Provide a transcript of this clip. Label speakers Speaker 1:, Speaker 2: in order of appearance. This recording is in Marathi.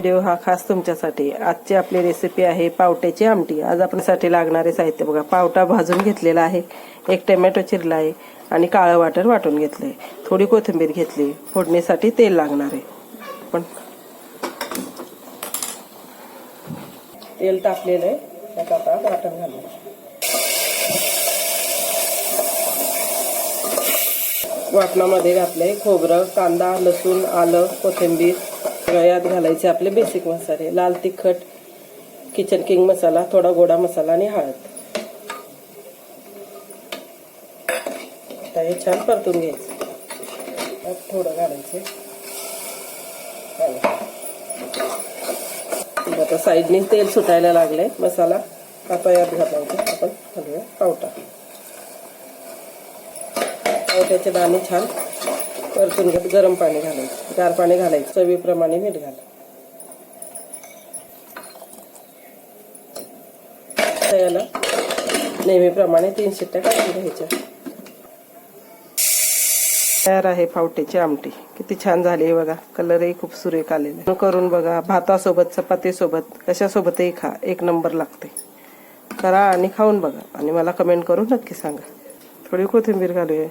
Speaker 1: व्हिडिओ हा खास तुमच्यासाठी। आजची आपली रेसिपी आहे पावट्याची आमटी। आज आपल्यासाठी लागणारे साहित्य बघा। पावटा भाजून घेतलेला आहे, एक टोमॅटो चिरला आहे आणि काळं वाटण वाटून घेतलंय, थोडी कोथिंबीर घेतली, फोडणीसाठी तेल लागणार आहे। पण तेल तापलेलं आहे, त्यात आता वाटण घालू। वाटणामध्ये घातले खोबरं, कांदा, लसूण, आलं, कोथिंबीर। यात घालायचे आपले बेसिक मसाले, लाल तिखट, किचन किंग मसाला, थोडा गोडा मसाला आणि हळद। आता हे छान परतून घ्यायचं, त्यात थोडं घालायचं। आता साईडने तेल सुटायला लागले, मसाला आता यात घालायचा। आपण घालूया पावटा। पावट्याचे दाणे छान परतून घेत गरम पाणी घालायचं, गार पाणी घालायचं, चवीप्रमाणे मीठ घाला। याला नेहमीप्रमाणे 3 शिट्ट्या काढून घ्यायच्या। तयार आहे पावट्याची आमटी। किती छान झाली आहे बघा, कलरही खूप सुरेख आलेला। करून बघा, भातासोबत, चपातीसोबत, कशासोबतही खा, एक नंबर लागते। करा आणि खाऊन बघा आणि मला कमेंट करून नक्की सांगा। थोडी कोथिंबीर घालूया।